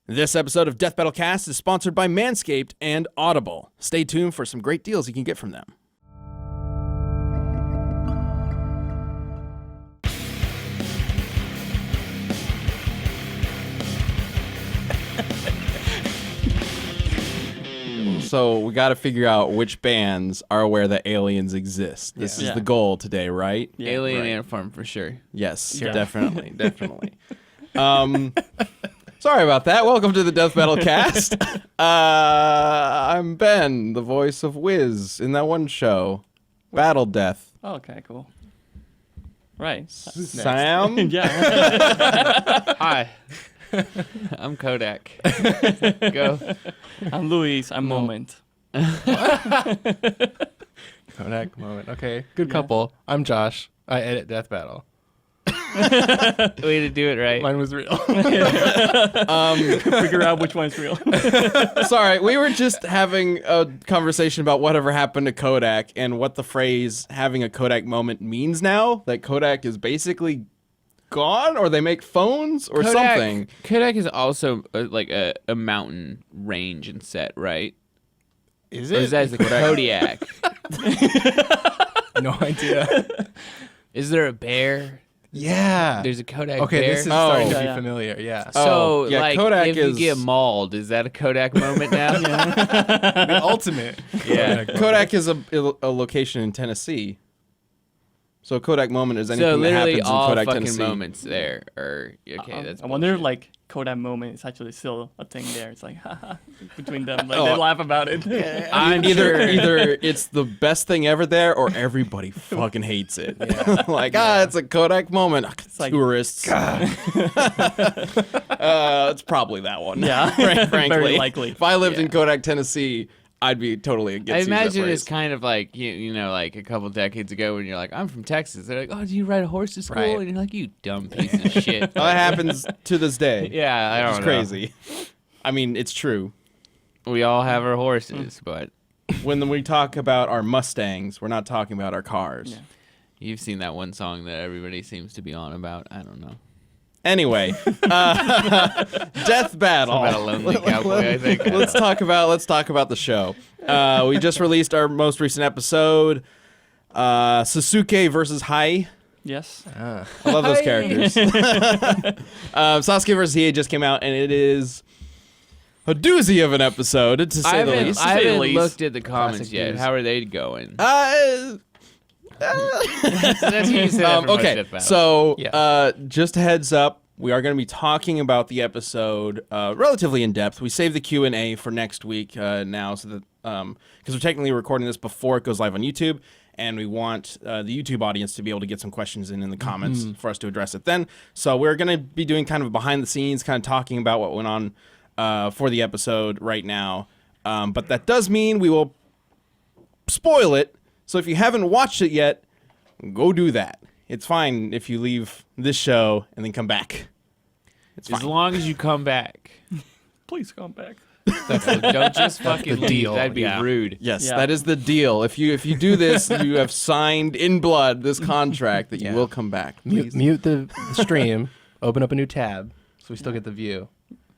This episode of Death Battle Cast is sponsored by Manscaped and Audible. Stay tuned for some great deals you can get from them. So we got to figure out which bands are aware that aliens exist. This is the goal today, right? Yeah, Alien Ant Farm for sure. Yes, definitely. Sorry about that. Welcome to the Death Battle Cast. I'm Ben, the voice of Wiz in that one show, Battle Death. Oh, okay, cool. Right. Sam? Yeah. Hi. I'm Kodak. Go. I'm Luis. I'm Moment. Kodak Moment. Okay, good couple. I'm Josh. I edit Death Battle. Way to do it right. Mine was real. Figure out which one's real. Sorry, we were just having a conversation about whatever happened to Kodak and what the phrase having a Kodak moment means now. That Kodak is basically gone, or they make phones or something. Kodak is also like a mountain range and set, right? Is Or is that the Kodiak? No idea. Is there a bear? Yeah. There's a Kodak Okay, bear. this is starting to be Yeah. familiar. Yeah. So, yeah, like, Kodak if you is- get mauled, is that a Kodak moment now? The ultimate. Yeah. Kodak is a location in Tennessee. So a Kodak moment is anything So that literally happens in all Kodak, fucking Tennessee. moments there are okay. That's I wonder if bullshit. like Kodak Moment is actually still a thing there. It's like haha between them. Like Oh. they laugh about it. I'm Either it's the best thing ever there, or everybody fucking hates it. Like, it's a Kodak moment. like- Tourists. It's probably that one. Yeah. Frankly. Very likely. If I lived in Yeah. Kodak, Tennessee, I'd be totally against I using that imagine phrase. it's kind of like you know, like a couple decades ago when you're like, I'm from Texas. They're like, oh, do you ride a horse to school? Right. And you're like, you dumb piece of shit. Well, that happens to this day. Yeah, I don't It's know. crazy. I mean, it's true. We all have our horses, but When we talk about our Mustangs, we're not talking about our cars. Yeah. you've seen that one song that everybody seems to be on about. I don't know. Anyway, Death Battle. About a lonely cowboy, I think. Let's talk about the show. We just released our most recent episode, Sasuke versus Hiei. Yes. I love those characters. Sasuke versus Hiei just came out, and it is a doozy of an episode, to say the least. I haven't least. looked at the comments Classic yet. news. How are they going? Uh, That's what you said after most okay, Death Battle. so Yeah. just a heads up, we are going to be talking about the episode relatively in depth. We saved the Q&A for next week now, so that because we're technically recording this before it goes live on YouTube, and we want the YouTube audience to be able to get some questions in the comments for us to address it then. So we're going to be doing kind of behind the scenes, kind of talking about what went on for the episode right now. But that does mean we will spoil it. So if you haven't watched it yet, go do that. It's fine if you leave this show and then come back. It's as fine. long as you come back. Please come back. Don't just fucking the leave. deal, That'd be yeah. rude. Yes, Yeah. that is the deal. If you do this, you have signed in blood this contract that you Yeah. will come back. Please. Mute the stream. Open up a new tab, so we still get the view.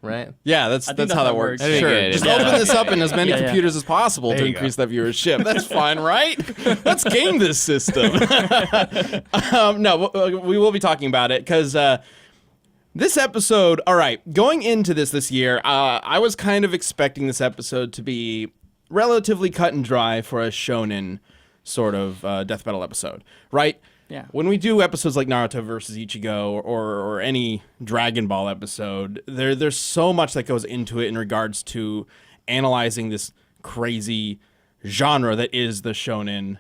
Right? Yeah, that's think how that's that how it works. works. I think Sure, it just is. open this up in as many Yeah, yeah. computers as possible to There you increase that viewership. That's fine, right? Let's game this system. No, we will be talking about it because this episode. All right, going into this year, I was kind of expecting this episode to be relatively cut and dry for a shonen sort of death battle episode, right? Yeah. When we do episodes like Naruto versus Ichigo or any Dragon Ball episode, there's so much that goes into it in regards to analyzing this crazy genre that is the shonen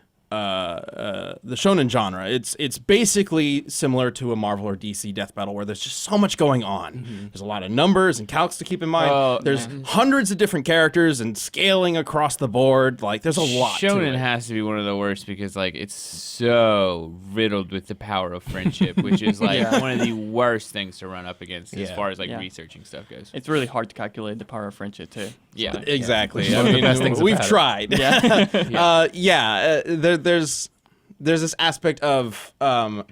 genre. It's basically similar to a Marvel or DC death battle where there's just so much going on. There's a lot of numbers and calcs to keep in mind. Oh, there's hundreds of different characters and scaling across the board. Like there's a lot. to Shonen it. has to be one of the worst because like it's so riddled with the power of friendship, which is like one of the worst things to run up against as Yeah. far as like Yeah. research stuff goes. It's really hard to calculate the power of friendship too. Yeah. Exactly. One of the best things we've about it. tried. Yeah. There's there's this aspect of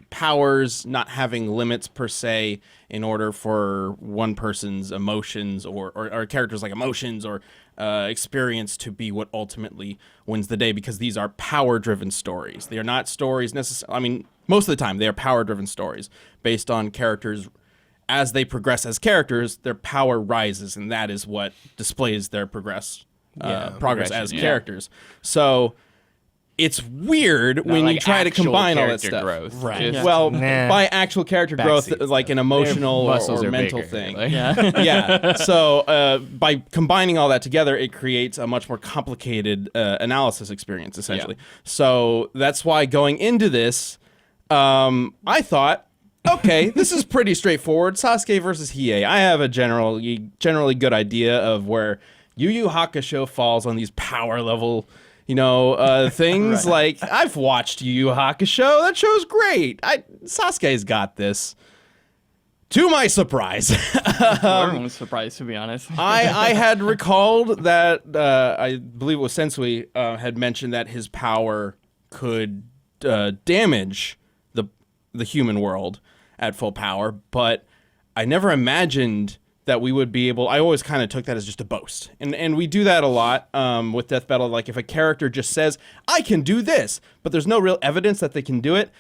powers not having limits per se in order for one person's emotions or characters like emotions or experience to be what ultimately wins the day, because these are power-driven stories. They are not stories necessarily. I mean, most of the time they are power-driven stories based on characters. As they progress as characters, their power rises, and that is what displays their progress as characters. So it's weird when like you try to actual combine all that character stuff. growth. Right. Just- Well, Nah. by actual character growth, Backseat like an emotional Their muscles or are mental bigger, thing. like- Yeah. So by combining all that together, it creates a much more complicated analysis experience, essentially. Yeah. So that's why going into this, I thought, okay, this is pretty straightforward. Sasuke versus Hiei. I have a generally good idea of where Yu Yu Hakusho falls on these power level, things. Like, I've watched Yu Yu Hakusho. That show's great. Sasuke's got this. To my surprise, Everyone was surprised, to be honest. I had recalled that I believe it was Sensui had mentioned that his power could damage the human world at full power, but I never imagined that we would be able. I always kind of took that as just a boast, and we do that a lot with Death Battle. Like, if a character just says, "I can do this," but there's no real evidence that they can do it,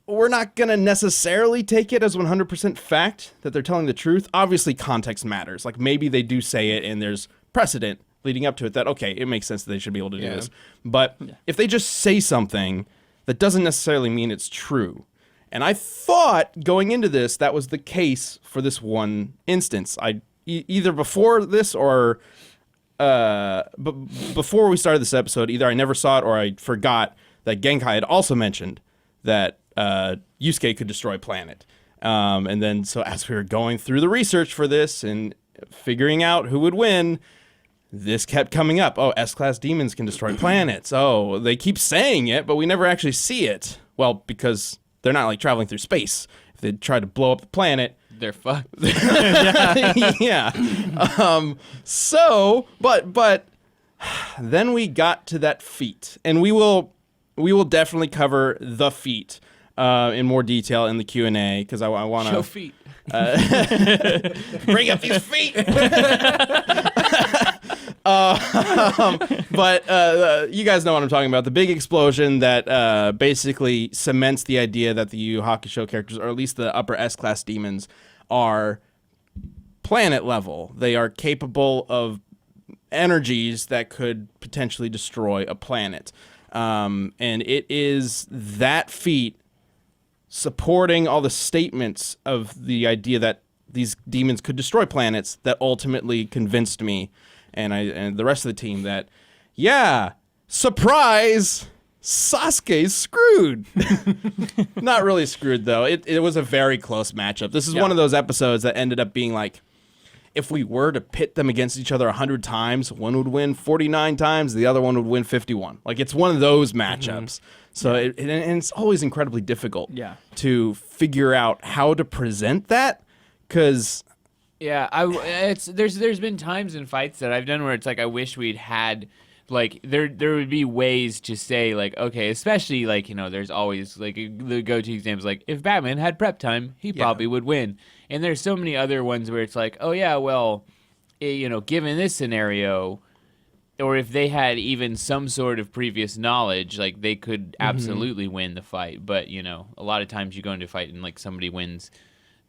we're not going to necessarily take it as 100% fact that they're telling the truth. Obviously, context matters. Like, maybe they do say it and there's precedent leading up to it that, okay, it makes sense that they should be able to do this. But if they just say something, that doesn't necessarily mean it's true. And I thought going into this, that was the case for this one instance. Either before this or before we started this episode, either I never saw it or I forgot that Genkai had also mentioned that Yusuke could destroy a planet. And then, so as we were going through the research for this and figuring out who would win, this kept coming up. Oh, S-class demons can destroy planets. Oh, they keep saying it, but we never actually see it. Well, because they're not like traveling through space. If they try to blow up the planet, They're fucked. yeah. But then we got to that feat, and we will definitely cover the feat in more detail in the Q&A, because I want Show to feet. bring up these feet. But you guys know what I'm talking about. The big explosion that basically cements the idea that the Yu Yu Hakusho characters, or at least the upper S-class demons, are planet level. They are capable of energies that could potentially destroy a planet. And it is that feat supporting all the statements of the idea that these demons could destroy planets that ultimately convinced me and the rest of the team that, yeah, surprise, Sasuke's screwed. Not really screwed, though. It was a very close matchup. This is one of those episodes that ended up being like, if we were to pit them against each other 100 times, one would win 49 times, the other one would win 51. Like, it's one of those matchups. So and it's always incredibly difficult to figure out how to present that, because Yeah, there's been times in fights that I've done where it's like I wish we'd had, like, there would be ways to say, like, okay, especially, like, there's always, like, the go-to examples, like, if Batman had prep time, he probably would win. And there's so many other ones where it's like, oh yeah, well, given this scenario, or if they had even some sort of previous knowledge, like, they could absolutely win the fight. But, a lot of times you go into a fight and, like, somebody wins,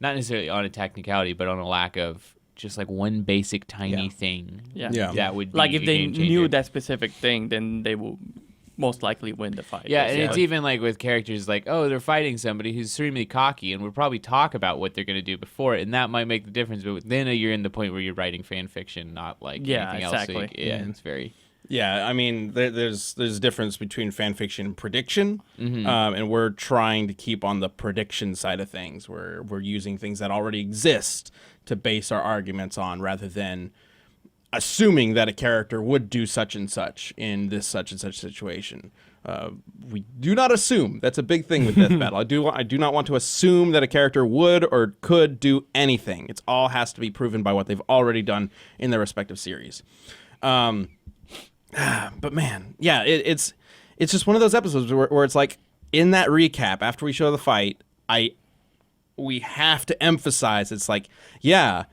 not necessarily on a technicality, but on a lack of just, like, one basic tiny thing. Yeah. That would be Like, if a they game knew changer. that specific thing, then they will most likely win the fight. Yeah, and it's basically. even like with characters like, oh, they're fighting somebody who's extremely cocky, and we'll probably talk about what they're going to do before it, and that might make the difference. But then you're in the point where you're writing fan fiction, not like anything else. So it's very... Yeah, I mean, there's a difference between fan fiction and prediction, and we're trying to keep on the prediction side of things. We're using things that already exist to base our arguments on, rather than assuming that a character would do such and such in this such and such situation. We do not assume. That's a big thing with Death Battle. I do not want to assume that a character would or could do anything. It all has to be proven by what they've already done in their respective series. But man, yeah, it's just one of those episodes where it's like, in that recap after we show the fight, we have to emphasize it's like, yeah,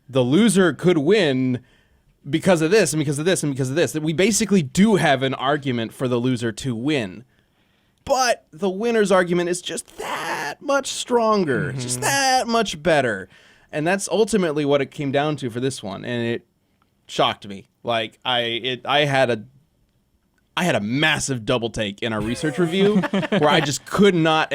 the loser could win because of this and because of this and because of this. That we basically do have an argument for the loser to win. But the winner's argument is just that much stronger, just that much better. And that's ultimately what it came down to for this one. And it shocked me. Like I had a massive double take in our research review where I just could not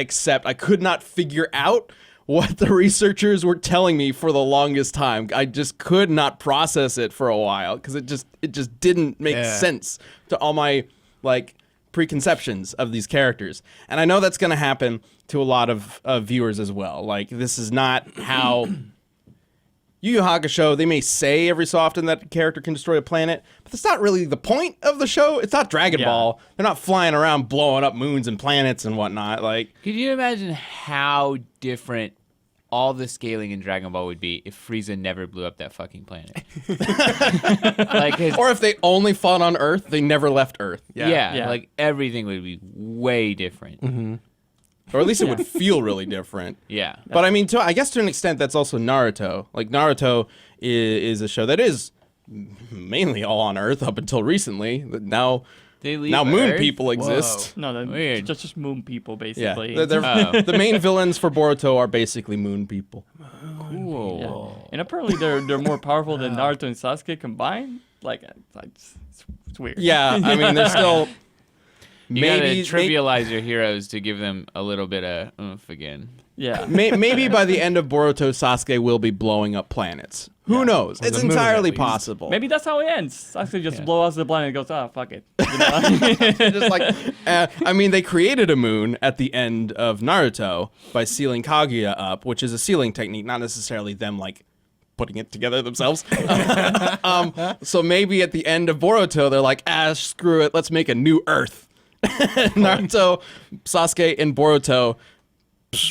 figure out what the researchers were telling me for the longest time. I just could not process it for a while because it just didn't make sense to all my like preconceptions of these characters. And I know that's going to happen to a lot of viewers as well. Like, this is not how Yu Yu Hakusho, they may say every so often that a character can destroy a planet, but that's not really the point of the show. It's not Dragon Ball. They're not flying around blowing up moons and planets and whatnot. Like, could you imagine how different all the scaling in Dragon Ball would be if Frieza never blew up that fucking planet? Or if they only fought on Earth, they never left Earth. Yeah, like everything would be way different. Mm-hmm. Or at least it would feel really different. Yeah. But I mean, I guess to an extent, that's also Naruto. Like, Naruto is a show that is mainly all on Earth up until recently. Now moon Earth? people exist. No, they're Weird. just moon people, Yeah, basically. the main villains for Boruto are basically moon people. Cool. Yeah. And apparently they're more powerful than Naruto and Sasuke combined. Like, it's weird. Yeah, I mean, they're still... You gotta trivialize your heroes to give them a little bit of oomph again. Yeah. Maybe by the end of Boruto, Sasuke will be blowing up planets. Who knows? Or It's the moon, entirely at least. possible. Maybe that's how it ends. Sasuke just Yeah. blows the planet and goes, fuck it. You know? Just like, I mean, they created a moon at the end of Naruto by sealing Kaguya up, which is a sealing technique, not necessarily them like putting it together themselves. So maybe at the end of Boruto, they're like, screw it, let's make a new Earth. Naruto, Sasuke, and Boruto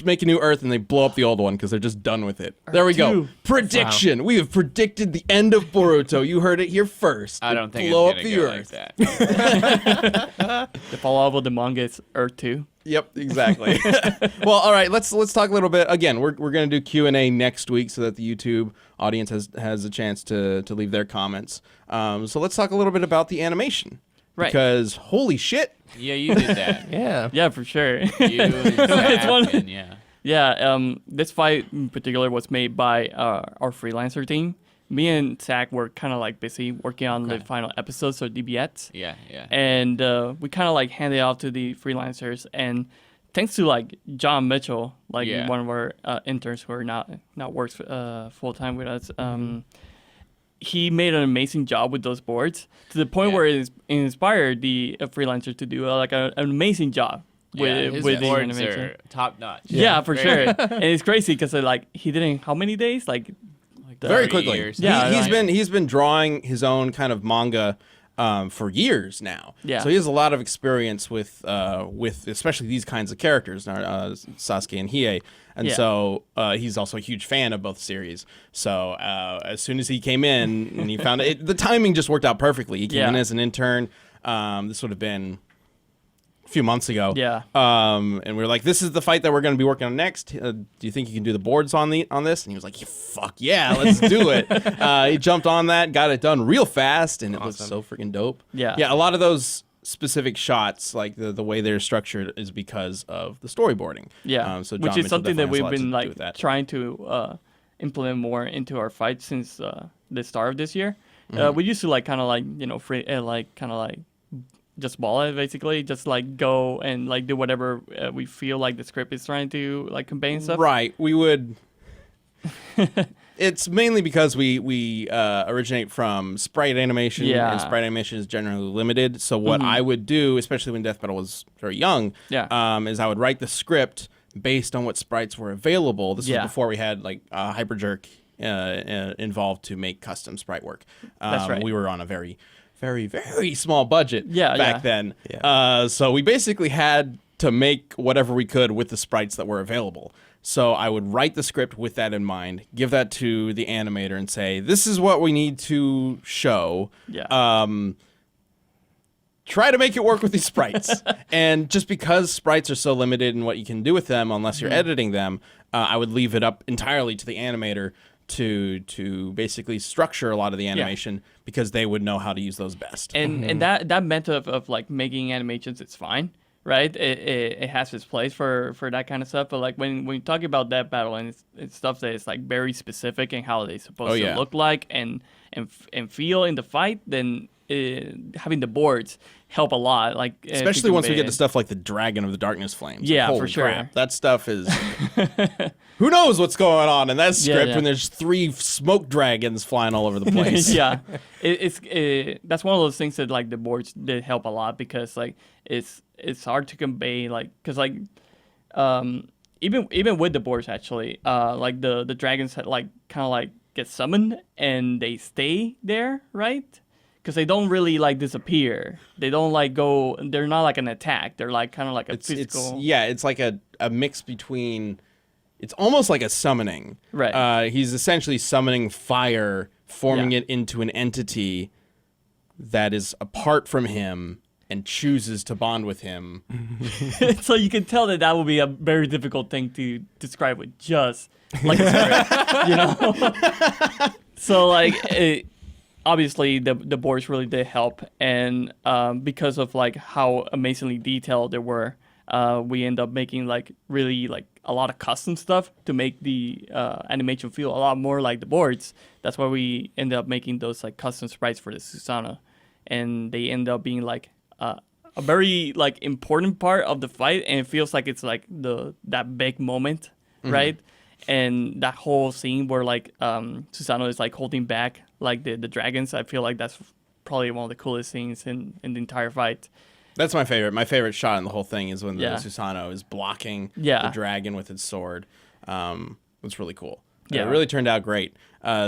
make a new Earth, and they blow up the old one because they're just done with it. There we go. 2. Prediction. Wow. We have predicted the end of Boruto. You heard it here first. I don't think blow it's up gonna the go Earth. like that. The follow-up of the manga is Earth 2. Yep, exactly. Well, all right. Let's talk a little bit. Again, we're gonna do Q&A next week so that the YouTube audience has a chance to leave their comments. So let's talk a little bit about the animation. Right. Because holy shit. Yeah, you did that. Yeah. Yeah, for sure. You it's one- yeah. Yeah, this fight in particular was made by our freelancer team. Me and Zach were kind of like busy working on the final episodes of DBX. Yeah, yeah. And we kind of like handed it off to the freelancers. And thanks to like John Mitchell, like Yeah. one of our interns who are not works full time with us, he made an amazing job with those boards to the point where it inspired the freelancer to do an amazing job with his the boards animation. are top notch. Yeah, for sure. And it's crazy because he did how many days? Like Very 30 quickly. years. Yeah, he's been drawing his own kind of manga for years now. Yeah. So he has a lot of experience with especially these kinds of characters, Sasuke and Hiei. And so he's also a huge fan of both series. So as soon as he came in and he found it, the timing just worked out perfectly. He came in as an intern. This would have been a few months ago. Yeah. And we were like, this is the fight that we're going to be working on next. Do you think you can do the boards on this? And he was like, fuck yeah, let's do it. He jumped on that, got it done real fast, and it was so freaking dope. Yeah. Yeah, a lot of those specific shots, like the way they're structured, is because of the storyboarding. Yeah, So John which is Mitchell something that definitely has a we've lot been to do like with that. trying to implement more into our fights since the start of this year. Mm-hmm. We used to like kind of like just ball it basically, just like go and like do whatever we feel like the script is trying to like convey and stuff. Right. We would. It's mainly because we originate from sprite animation, Yeah. and sprite animation is generally limited. So what I would do, especially when Death Metal was very young, is I would write the script based on what sprites were available. This was before we had like Hyperjerk involved to make custom sprite work. That's right. We were on a very, very, very small budget back then. Yeah. So we basically had to make whatever we could with the sprites that were available. So I would write the script with that in mind, give that to the animator and say, this is what we need to show. Yeah. try to make it work with these sprites. And just because sprites are so limited in what you can do with them, unless you're editing them, I would leave it up entirely to the animator to basically structure a lot of the animation because they would know how to use those best. And that method of like making animations, it's fine, right? It has its place for that kind of stuff. But like when you talk about that battle and it's stuff that is like very specific in how they're supposed to look like and feel in the fight, then having the boards help a lot. Like especially once we get to stuff like the Dragon of the Darkness Flames. Yeah, like, for sure. Crap, that stuff is. Who knows what's going on in that script when there's 3 smoke dragons flying all over the place? That's one of those things that like the boards did help a lot because like it's hard to convey like because like even with the boards actually like the dragons like kind of like get summoned and they stay there, right? Because they don't really like disappear. They don't like go. They're not like an attack. They're like kind of like a physical. It's like a mix between. It's almost like a summoning. Right. He's essentially summoning fire, forming it into an entity that is apart from him and chooses to bond with him. So you can tell that would be a very difficult thing to describe with just like a script, you know. So like. Obviously, the boards really did help, and because of like how amazingly detailed they were, we end up making like really like a lot of custom stuff to make the animation feel a lot more like the boards. That's why we ended up making those like custom sprites for the Susanoo, and they end up being like a very like important part of the fight, and it feels like it's like that big moment, right? And that whole scene where like Susanoo is like holding back like the dragons, I feel like that's probably one of the coolest scenes in the entire fight. That's my favorite. My favorite shot in the whole thing is when the Susanoo is blocking the dragon with its sword. It's really cool. It really turned out great.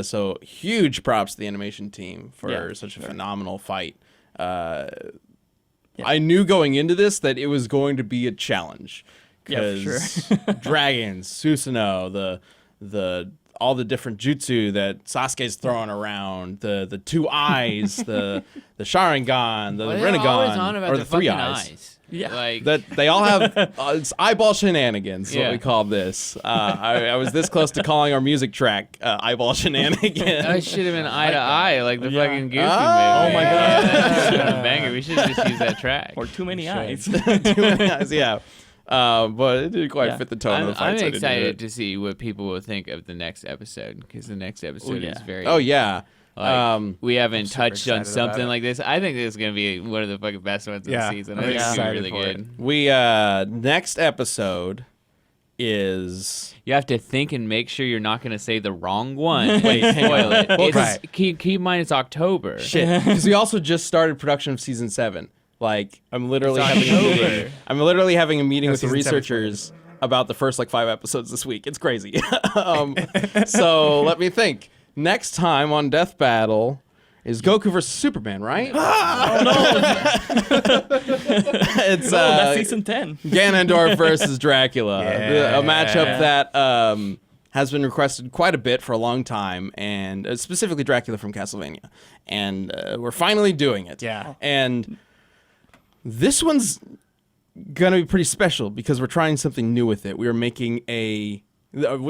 So huge props to the animation team for such a phenomenal fight. I knew going into this that it was going to be a challenge. Because dragons, Susanoo, the all the different jutsu that Sasuke's throwing around, the 2 eyes, the Sharingan, the Rinnegan, or the 3 eyes. Yeah, like that they all have it's eyeball shenanigans. What we call this. I was this close to calling our music track eyeball shenanigans. I should have been eye to eye like the fucking Goofy movie. Oh my god, banger! We should just use that track. Or Too Many Eyes. Too Many Eyes. Yeah. But it didn't quite fit the tone of the fight. I'm excited to see what people will think of the next episode because the next episode is very. Oh yeah. Like, we haven't touched on something like this. I think this is gonna be one of the fucking best ones of the season. I think it's gonna be really good. We next episode is. You have to think and make sure you're not gonna say the wrong one. Wait, spoil it. Keep in mind it's October. Shit, because we also just started production of season 7. Like I'm literally having a meeting with the researchers about the first like 5 episodes this week. It's crazy. So let me think. Next time on Death Battle is Goku versus Superman, right? Oh no! It's that's season 10. Ganondorf versus Dracula, a matchup that has been requested quite a bit for a long time, and specifically Dracula from Castlevania, and we're finally doing it. Yeah, and this one's gonna be pretty special because we're trying something new with it. We are making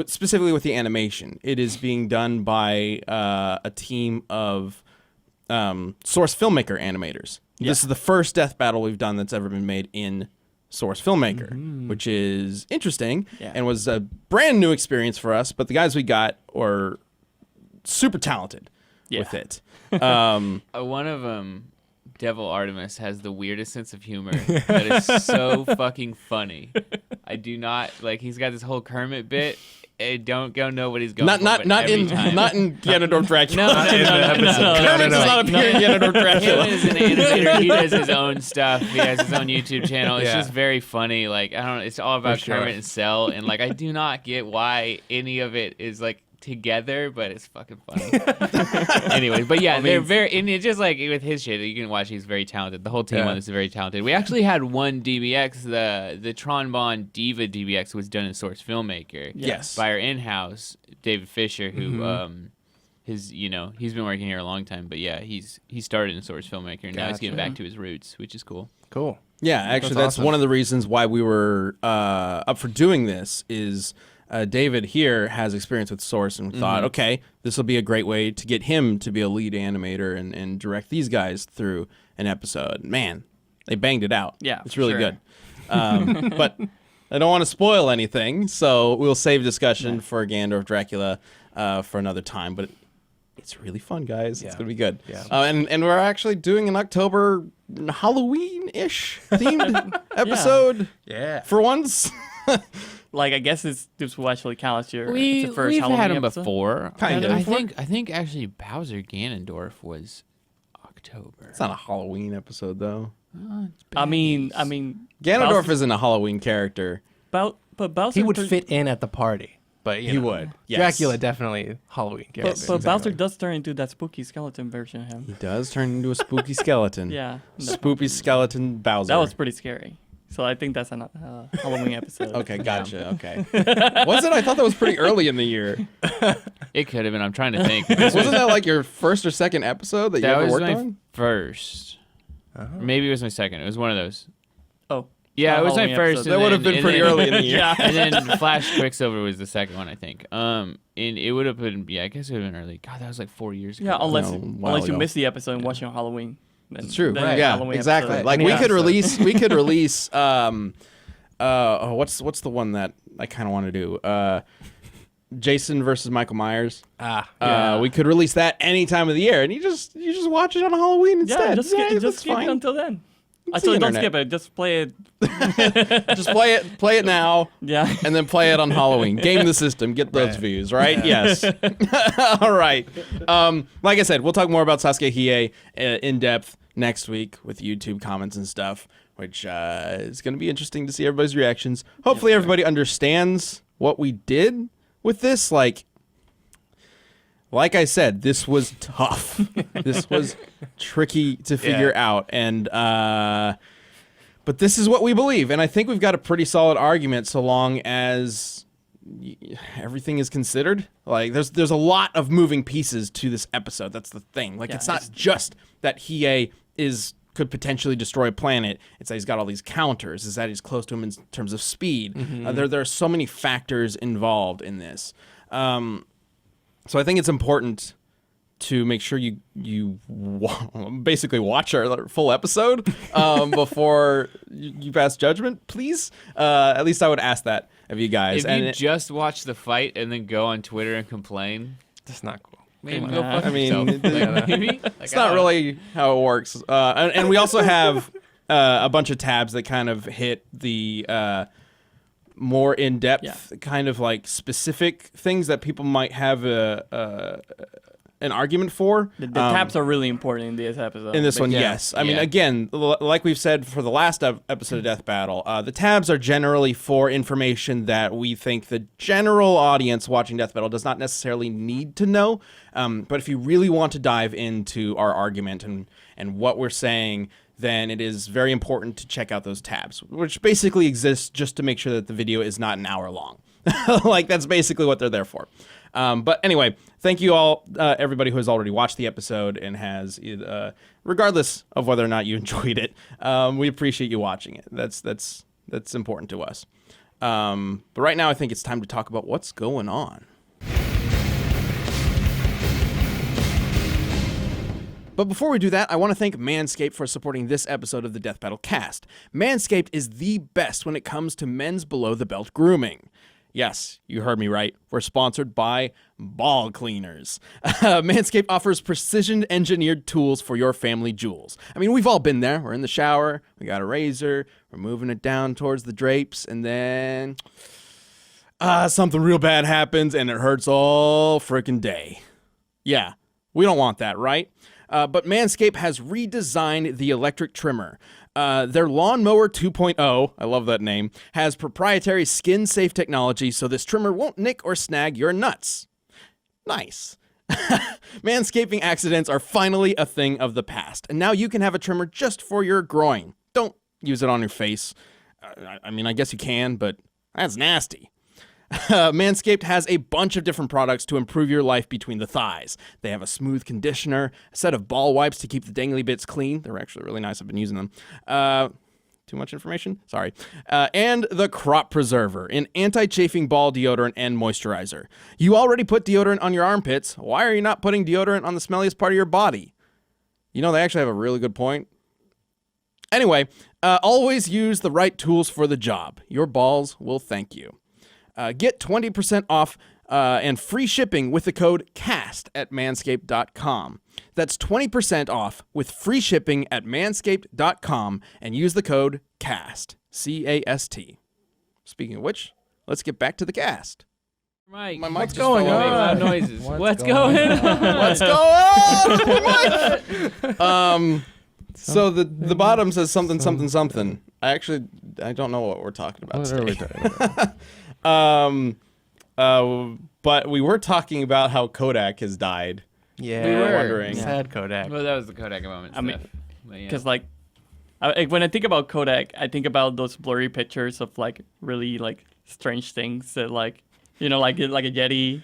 specifically with the animation. It is being done by a team of Source Filmmaker animators. Yeah. This is the first Death Battle we've done that's ever been made in Source Filmmaker, which is interesting and was a brand new experience for us. But the guys we got are super talented with it. One of them, Devil Artemis, has the weirdest sense of humor that is so fucking funny. I do not like. He's got this whole Kermit bit. I don't know what he's going. Not in Ganondorf Dracula. No. Kermit does not appear in Ganondorf Dracula. Him as an animator, he does his own stuff. He has his own YouTube channel. It's just very funny. Like I don't know. It's all about Kermit and Cell, and like I do not get why any of it is like together, but it's fucking funny. Anyway, but yeah, they're very, and it's just like with his shit, you can watch, he's very talented. The whole team on this is very talented. We actually had one DBX, the Tron Bond Diva DBX was done in Source Filmmaker. Yes. By our in-house, David Fisher, who his he's been working here a long time, but yeah, he started in Star Wars filmmaker, and now he's getting back to his roots, which is cool. Cool. Yeah, actually, that's awesome. one of the reasons why we were up for doing this is David here has experience with Source, and we thought, okay, this will be a great way to get him to be a lead animator and direct these guys through an episode. Man, they banged it out. Yeah, it's really sure. good. But I don't want to spoil anything, so we'll save discussion for Gandalf Dracula for another time. But it's really fun, guys. It's gonna be good. Yeah. And we're actually doing an October Halloween-ish themed episode. Yeah. For once. Like, I guess this will actually count as your We've Halloween had him episode. before. Kind And of. I think actually Bowser Ganondorf was October. It's not a Halloween episode, though. I mean, Ganondorf Bowser- isn't a Halloween character. but Bowser He would fit in at the party, but He would. Yes. Dracula definitely Halloween character. But Bowser does turn into that spooky skeleton version of him. He does turn into a spooky skeleton. Yeah, Spooky skeleton Bowser. that was pretty scary. So I think that's a Halloween episode. Okay, gotcha. Okay. Was it? I thought that was pretty early in the year. It could have been. I'm trying to think. Wasn't that like your first or second episode that you That ever was worked my on? first. Maybe it was my second. It was one of those. Oh, Yeah, not it was my Halloween first. episode. and That would have then- been and pretty then- early in the year. Yeah. And then Flash Quicksilver was the second one, I think. And it would have been. Yeah, I guess it would have been early. God, that was like 4 years ago. Yeah, unless No, a while unless you ago. missed the episode and watch it on Halloween. Then, It's true. then Right. it's Yeah, Halloween exactly. episode. Like Yeah. we could release what's the one that I kind of want to do? Jason versus Michael Myers. Yeah. We could release that any time of the year, and you just watch it on Halloween instead. Yeah, just skip, that's just skip it fine. until then. It's Actually, the don't internet. skip it. Just play it. Just play it now, Yeah. and then play it on Halloween. Game the system, get those Right. views, right? Yes. All right. Like I said, we'll talk more about Sasuke Hiei in depth next week with YouTube comments and stuff, which is going to be interesting to see everybody's reactions. Hopefully, everybody understands what we did with this. Like I said, this was tough. This was tricky to figure out, and but this is what we believe, and I think we've got a pretty solid argument so long as everything is considered. Like there's a lot of moving pieces to this episode. That's the thing. Like it's not just that Hiei could potentially destroy a planet. It's that he's got all these counters. It's that he's close to him in terms of speed. There are so many factors involved in this. So I think it's important to make sure you basically watch our full episode before you pass judgment, please. At least I would ask that of you guys. If you just watch the fight and then go on Twitter and complain, That's not cool. maybe on. go fuck I mean, yourself. Like, maybe it's not really how it works. And we also have a bunch of tabs that kind of hit the more in-depth kind of like specific things that people might have an argument for. The tabs are really important in this episode. In this one, Yeah. yes. I mean, Yeah. again, like we've said for the last episode of Death Battle, the tabs are generally for information that we think the general audience watching Death Battle does not necessarily need to know. But if you really want to dive into our argument and what we're saying, then it is very important to check out those tabs, which basically exist just to make sure that the video is not an hour long. Like, that's basically what they're there for. But anyway, thank you all, everybody who has already watched the episode and has, regardless of whether or not you enjoyed it, we appreciate you watching it. That's important to us. But right now, I think it's time to talk about what's going on. But before we do that, I want to thank Manscaped for supporting this episode of the Death Battle Cast. Manscaped is the best when it comes to men's below-the-belt grooming. Yes, you heard me right. We're sponsored by Ball Cleaners. Manscaped offers precision-engineered tools for your family jewels. I mean, we've all been there. We're in the shower, we got a razor, we're moving it down towards the drapes, and then something real bad happens, and it hurts all frickin' day. Yeah, we don't want that, right? But Manscaped has redesigned the electric trimmer. Their Lawnmower 2.0, I love that name, has proprietary skin-safe technology, so this trimmer won't nick or snag your nuts. Nice. Manscaping accidents are finally a thing of the past, and now you can have a trimmer just for your groin. Don't use it on your face. I mean, I guess you can, but that's nasty. Manscaped has a bunch of different products to improve your life between the thighs. They have a smooth conditioner, a set of ball wipes to keep the dangly bits clean. They're actually really nice. I've been using them. Too much information? Sorry. And the Crop Preserver, an anti-chafing ball deodorant and moisturizer. You already put deodorant on your armpits. Why are you not putting deodorant on the smelliest part of your body? You know, they actually have a really good point. Anyway, always use the right tools for the job. Your balls will thank you. Get 20% off and free shipping with the code CAST at manscaped.com. That's 20% off with free shipping at manscaped.com and use the code CAST. C-A-S-T. Speaking of which, let's get back to the cast. Mike, My mic what's just going fell on? away. Loud noises. What's going going on? What's going on? So the bottom says something. I don't know what we're talking about What are we today. talking about? But we were talking about how Kodak has died. Yeah, We were wondering. Sad Kodak. Well, that was the Kodak moment. I mean, stuff. But yeah. Because like, when I think about Kodak, I think about those blurry pictures of like really like strange things that like, you know, like a Yeti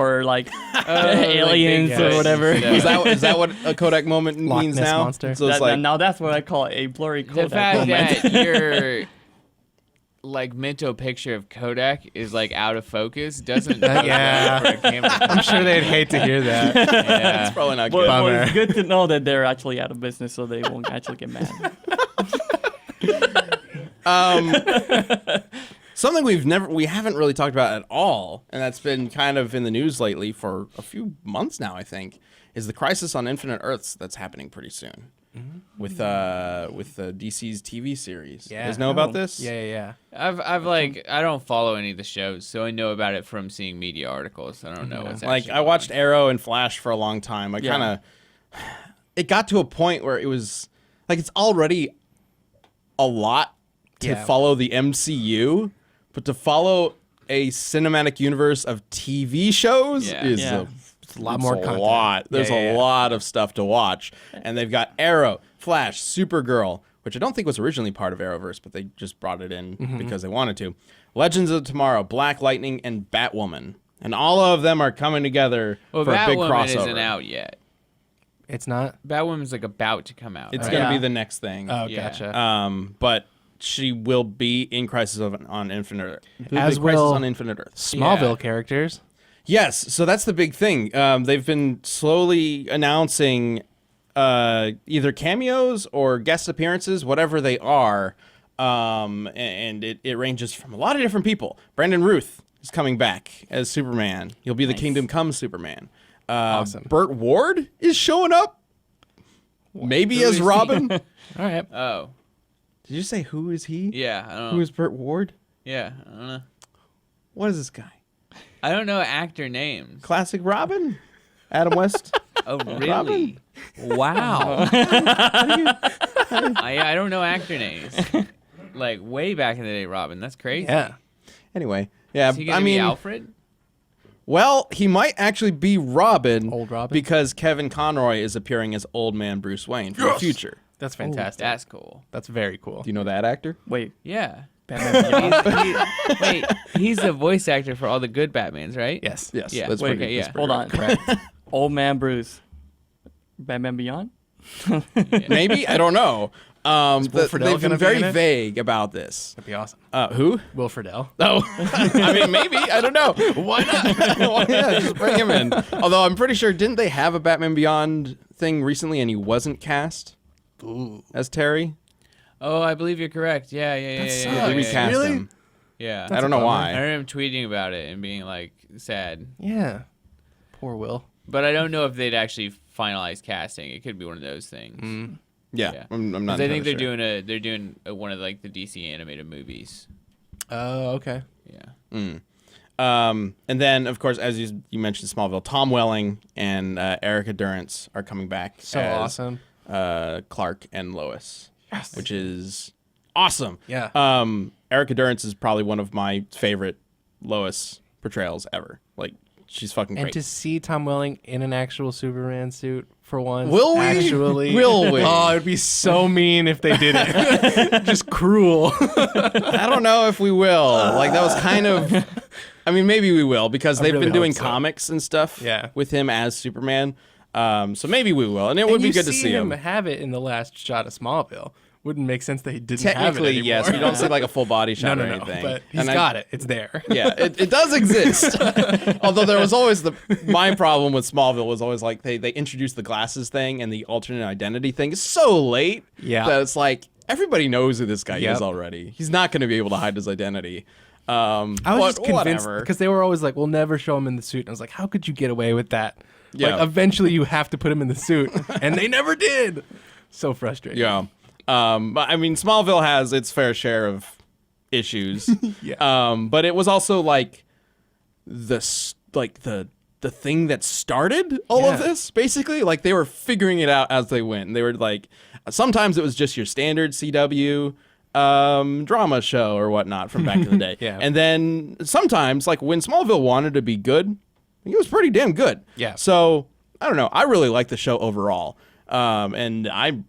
or like aliens big or guys. whatever. Yeah. Is that what a Kodak moment Loch means Ness now? Monster. So it's like Now that's what I call a blurry The Kodak fact moment. that your like mental picture of Kodak is like out of focus doesn't bode Yeah. well for a camera. I'm sure they'd hate to hear that. Yeah. it's probably not But good. Bummer. it's good to know that they're actually out of business, so they won't actually get mad. Something we haven't really talked about at all, and that's been kind of in the news lately for a few months now, I think, is the Crisis on Infinite Earths that's happening pretty soon. With the DC's TV series. Yeah. You guys know about this? Yeah. I've like I don't follow any of the shows, so I know about it from seeing media articles. I don't know what's Like actually I watched Arrow and Flash for a long time. It got to a point where it was like it's already a lot to Yeah. follow the MCU, but to follow a cinematic universe of TV shows Yeah. is Yeah. a lot more content. lot. There's Yeah, a yeah. lot of stuff to watch, and they've got Arrow, Flash, Supergirl, which I don't think was originally part of Arrowverse, but they just brought it in because they wanted to. Legends of Tomorrow, Black Lightning, and Batwoman, and all of them are coming together Well, for a big Batwoman crossover. isn't out yet. It's not. Batwoman's like about to come out. It's right? gonna be Yeah. the next thing. Oh, Yeah. gotcha. But she will be in Crisis on Infinite Earth. As Crisis will- on Infinite Earth. Smallville characters. Yes, so that's the big thing. They've been slowly announcing either cameos or guest appearances, whatever they are, and it ranges from a lot of different people. Brandon Routh is coming back as Superman. He'll be the Nice. Kingdom Come Superman. Awesome. Burt Ward is showing up. Maybe Who as is he? Robin. All right. Oh, Did you say who is he? yeah. I don't know. Who is Burt Ward? Yeah, I don't know. What is this guy? I don't know actor names. Classic Robin? Adam West? Oh, really? Wow. I don't know actor names. Like way back in the day, Robin. That's crazy. Yeah. Anyway, yeah, Is he gonna I be mean, Alfred? well, he might actually be Robin, Old Robin? because Kevin Conroy is appearing as old man Bruce Wayne for the future. That's fantastic. That's cool. That's very cool. Do you know that actor? Wait, Yeah. Batman Beyond? Wait, he's the voice actor for all the good Batmans, right? Yes. Yes. Yeah. That's Wait, pretty, okay, that's yeah. pretty Hold right. on. Old man Bruce. Batman Beyond? Maybe? I don't know. Will Friedle They've been gonna be very in it? vague about this. That'd be awesome. Who? Will Friedle. Oh, I mean, maybe. I don't know. Why not? Why not? Just bring him in. Although I'm pretty sure, didn't they have a Batman Beyond thing recently and he wasn't cast as Terry? Oh, I believe you're correct. Yeah. sucks. They recast Really? him. Yeah. I don't know a bummer. why. I remember him tweeting about it and being like sad, Yeah. Poor Will. but I don't know if they'd actually finalize casting. It could be one of those things. Yeah, Yeah. I'm not. 'Cause I think entirely they're sure. doing one of like the DC animated movies. Oh, okay. Yeah. And then, of course, as you mentioned, Smallville, Tom Welling and Erica Durance are coming back. So as, awesome. Clark and Lois, Yes. which is awesome. Yeah. Erica Durance is probably one of my favorite Lois portrayals ever. Like, she's fucking And great. to see Tom Welling in an actual Superman suit for once. Will we? Actually. Will we? Oh, it'd be so mean if they did it. Just cruel. I don't know if we will. Like, that was kind of I mean, maybe we will because they've really been doing hope so. comics and stuff Yeah. with him as Superman. So maybe we will, and it would be good to see him. have it in the last shot of Smallville. Wouldn't make sense that he didn't have it Technically, anymore. yes, we don't see like a full body shot no, or anything. but he's And got it. It's there. Yeah, it does exist. Although there was always my problem with Smallville was always like they introduced the glasses thing and the alternate identity thing is so late Yeah. that it's like everybody knows who this guy Yep. is already. He's not going to be able to hide his identity. I was just convinced whatever. because they were always like, "We'll never show him in the suit." And I was like, "How could you get away with that?" Yeah. Like, eventually you have to put him in the suit, and they never did. So frustrating. Yeah. But I mean, Smallville has its fair share of issues. Yeah. But it was also like the thing that started all of Yeah. this, basically. Like they were figuring it out as they went. And they were like, sometimes it was just your standard CW drama show or whatnot from back in the day. Yeah. And then sometimes, like when Smallville wanted to be good, it was pretty damn good. Yeah. So I don't know. I really like the show overall. And I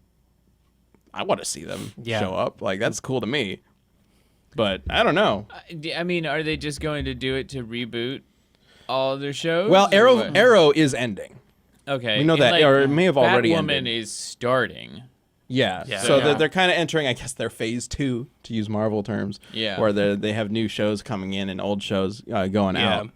want to see them Yeah. show up. Like that's cool to me. But I don't know. I mean, are they just going to do it to reboot all their shows? Well, or what? Arrow is ending. Okay. We know and, that, like, or it may have already Batwoman ended. is starting. Yeah. Yeah. So Yeah. they're kind of entering, I guess, their phase 2, to use Marvel terms. Yeah. Where they have new shows coming in and old shows going Yeah. out.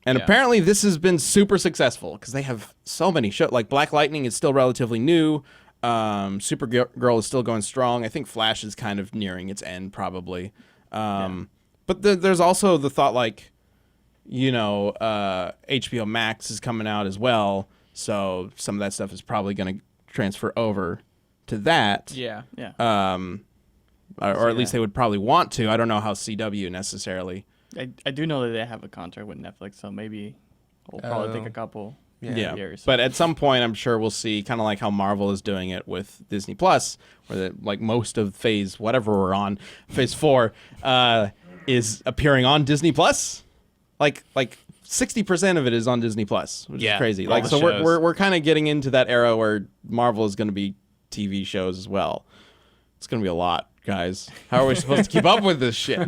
And Yeah. apparently this has been super successful because they have so many shows. Like Black Lightning is still relatively new. Supergirl is still going strong. I think Flash is kind of nearing its end probably. But there's also the thought like, HBO Max is coming out as well. So some of that stuff is probably going to transfer over to that. Yeah. Yeah. Or at least they would probably want to. I don't know how CW necessarily. I do know that they have a contract with Netflix, so maybe it'll probably take a couple years. But at some point, I'm sure we'll see kind of like how Marvel is doing it with Disney Plus, where like most of phase whatever we're on, phase 4, is appearing on Disney Plus. Like 60% of it is on Disney Plus, which is crazy. all Like the so shows. we're kind of getting into that era where Marvel is going to be TV shows as well. It's going to be a lot, guys. How are we supposed to keep up with this shit?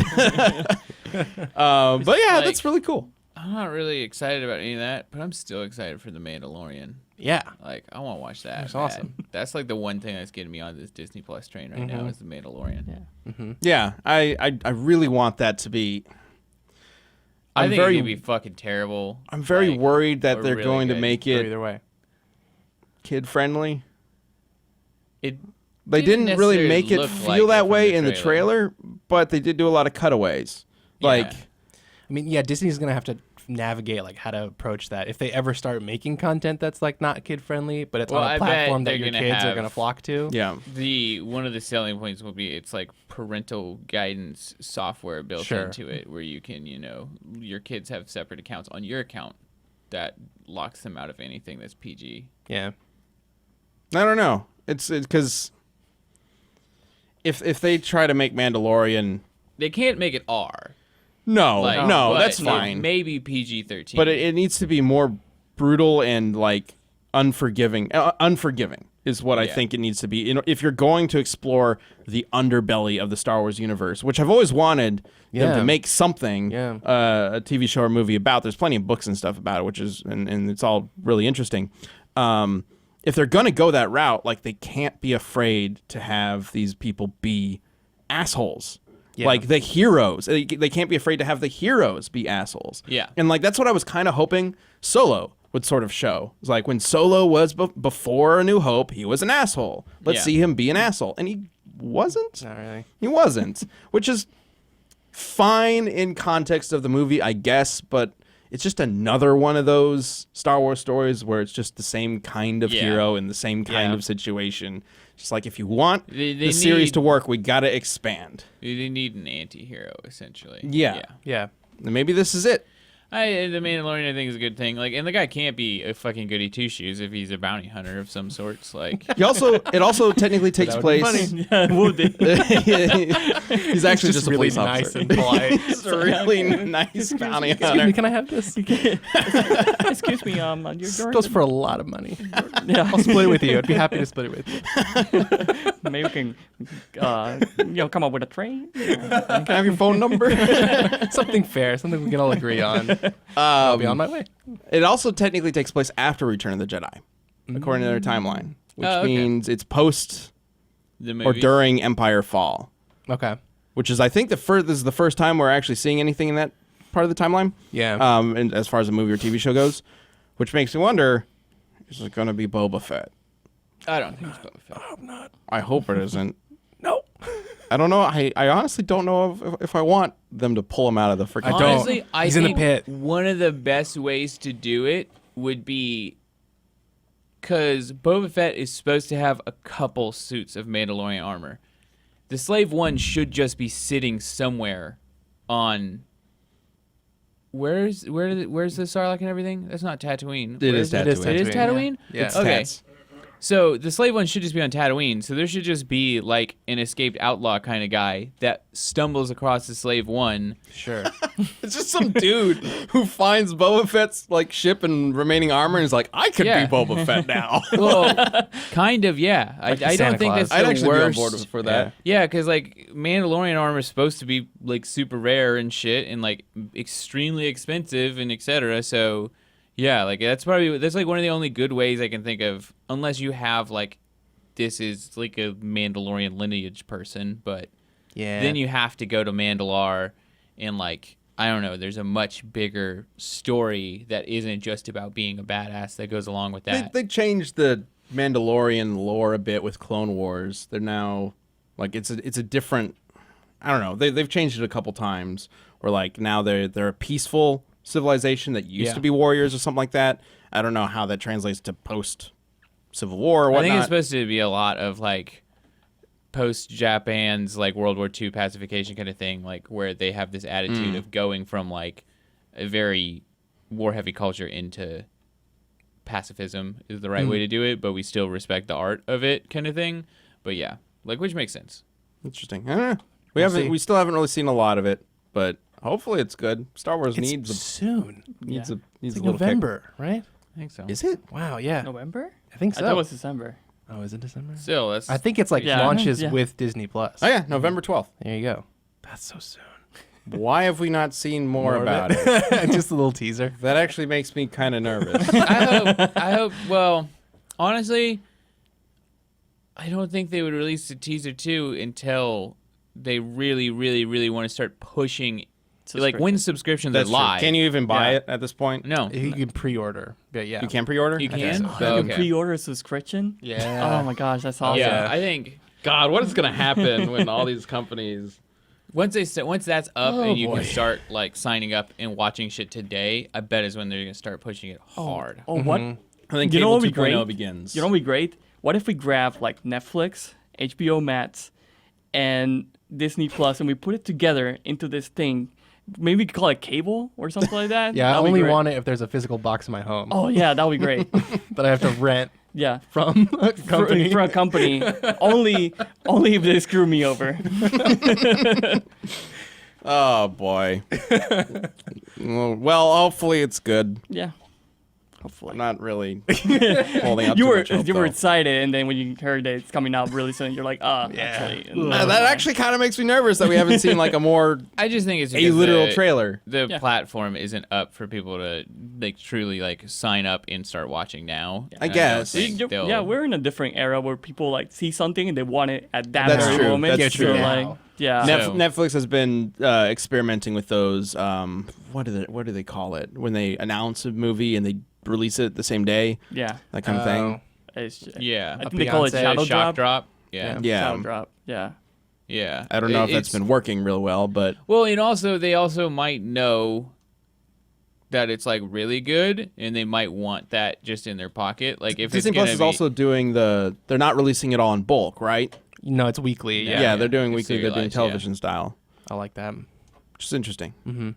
But yeah, like- that's really cool. I'm not really excited about any of that, but I'm still excited for The Mandalorian. Yeah. Like, I want to watch that. That's bad. awesome. That's like the one thing that's getting me on this Disney Plus train right now is The Mandalorian. Yeah. Yeah, I really want that to be. I I'm think very- it could be fucking terrible. I'm very like, worried that or they're really going to good. make Or it either way. kid friendly. It They didn't really necessarily make it look feel like it that from way the in the trailer, but they did do a lot of cutaways. Like, Yeah. I mean, yeah, Disney's gonna have to navigate like how to approach that if they ever start making content that's like not kid friendly, but it's Well, on I a bet platform that they're your gonna kids are have- gonna flock to. yeah, one of the selling points will be it's like parental guidance software built Sure. into it where you can, your kids have separate accounts on your account that locks them out of anything that's PG. Yeah. I don't know. It's because if they try to make Mandalorian, They can't make it R. no, but that's it fine. Maybe PG-13. But it needs to be more brutal and like unforgiving. Unforgiving is what I Yeah. think it needs to be. If you're going to explore the underbelly of the Star Wars universe, which I've always wanted them Yeah. to make something, Yeah. a TV show or movie about. There's plenty of books and stuff about it, which is and it's all really interesting. If they're gonna go that route, like they can't be afraid to have these people be assholes. Yeah. Like the heroes, they can't be afraid to have the heroes be assholes. Yeah. And like that's what I was kind of hoping Solo would sort of show. It's like when Solo was before A New Hope, he was an asshole. Let's Yeah. see him be an asshole, and he wasn't. Not really. He wasn't, which is fine in context of the movie, I guess, but it's just another one of those Star Wars stories where it's just the same kind of Yeah. hero in the same kind Yeah. of situation. Just like if you want They the series need- to work, we got to expand. They need an anti-hero, essentially. Yeah. Yeah. And maybe this is it. The Mandalorian, I think, is a good thing. Like, and the guy can't be a fucking goody two shoes if he's a bounty hunter of some sorts. Like, It also technically takes That would be place. funny. Yeah, would they? He's actually just a really police nice officer. and polite. He's a really nice bounty Excuse hunter. me, can I have this? Excuse me, you're This goes for a lot of money. yeah. I'll split it with you. I'd be happy to split it with you. Maybe we can, come up with a trade. Can I have your phone number? Something fair, something we can all agree on. I'll be on my way. It also technically takes place after Return of the Jedi, according to their timeline, which Oh, okay. means it's post the or movie. during Empire Fall, Okay. which is I think this is the first time we're actually seeing anything in that part of the timeline. Yeah. And as far as a movie or TV show goes, which makes me wonder, is it going to be Boba Fett? I don't think it's Boba Fett. I hope it isn't. No. I don't know. I honestly don't know if I want them to pull him out of the freaking. I don't. Honestly, I He's in the think pit. one of the best ways to do it would be because Boba Fett is supposed to have a couple suits of Mandalorian armor. The Slave One should just be sitting somewhere on. Where's the Sarlacc and everything? That's not Tatooine. It is Where Tatooine. It is Tatooine. Yeah. It's Okay. Tats. So the Slave One should just be on Tatooine. So there should just be like an escaped outlaw kind of guy that stumbles across the Slave One. Sure. It's just some dude who finds Boba Fett's like ship and remaining armor and is like, I could Yeah. be Boba Fett now. Well, kind of, yeah. I Santa don't think Claus. that's I'd the actually worst. be on board for that. Yeah, because like Mandalorian armor is supposed to be like super rare and shit, and like extremely expensive and etc. So, yeah, like that's like one of the only good ways I can think of, unless you have like this is like a Mandalorian lineage person, but Yeah. then you have to go to Mandalore and like I don't know. There's a much bigger story that isn't just about being a badass that goes along with that. They changed the Mandalorian lore a bit with Clone Wars. They're now like it's a different. I don't know. They've changed it a couple times. Where like now they're a peaceful civilization that used Yeah. to be warriors or something like that. I don't know how that translates to post Civil War or I whatnot. think it's supposed to be a lot of like post Japan's like World War II pacification kind of thing, like where they have this attitude of going from like a very war heavy culture into pacifism is the right way to do it, but we still respect the art of it kind of thing. But yeah, like which makes sense. Interesting. I don't know. see. We still haven't really seen a lot of it, but hopefully it's good. Star Wars It's needs soon. a Yeah. needs a It's like little November, right? I think so. kick. Is it? Wow, yeah. November? I think I so. thought it was December. Oh, is it December? Still, that's I think it's like Yeah. launches Yeah. with Disney Plus. Oh yeah, November 12th. There you go. That's so soon. Why have we not seen more of about it? Just a little teaser. That actually makes me kind of nervous. I hope. Well, honestly, I don't think they would release the teaser 2 until they really, really, really want to start pushing. Like when subscriptions That's are true. live. Can you even buy Yeah. it at this point? No. You can pre-order. But yeah. You can pre-order? You I think can? so. Oh, You can okay. pre-order a subscription. Yeah. Oh my gosh, that's awesome. Yeah, I think God, what is going to happen when all these companies... once that's up and you boy. can start like signing up and watching shit today, I bet is when they're gonna start pushing it hard. Oh, what? I think You know Cable what would be 2.0 great? begins. You know what would be great? What if we grab like Netflix, HBO Max, and Disney Plus, and we put it together into this thing? Maybe we could call it cable or something like that. Yeah, I That'd be only great. want it if there's a physical box in my home Oh yeah, that would be great. that I have to rent Yeah. from a company. For a company, only if they screw me over. Oh, boy. Well, hopefully it's good. Yeah, hopefully. I'm not really holding out You too were much hope, you were though. excited, and then when you heard that it's coming out really soon, you're like, actually. That actually kind of makes me nervous that we haven't seen like a more I just think it's a because literal the- trailer. The Yeah. platform isn't up for people to like truly like sign up and start watching now. I And guess. don't think they'll- Yeah, we're in a different era where people like see something and they want it at that That's very true. moment. That's So, true. like, yeah. So- Netflix has been experimenting with those. What do they call it when they announce a movie and they release it the same day? Yeah. That kind of thing. It's, Yeah. I think they call it Beyonce shadow shock drop. drop. Yeah. Yeah. Shadow drop. Yeah. Yeah. I don't know if that's It's- been working real well, but Well, and also they also might know that it's like really good, and they might want that just in their pocket. Like if Disney it's Plus gonna is be, also doing they're not releasing it all in bulk, right? No, it's weekly. Yeah, Yeah. they're doing It's weekly. They're doing serialized, yeah. television style, I like that. which is interesting. Mm-hmm.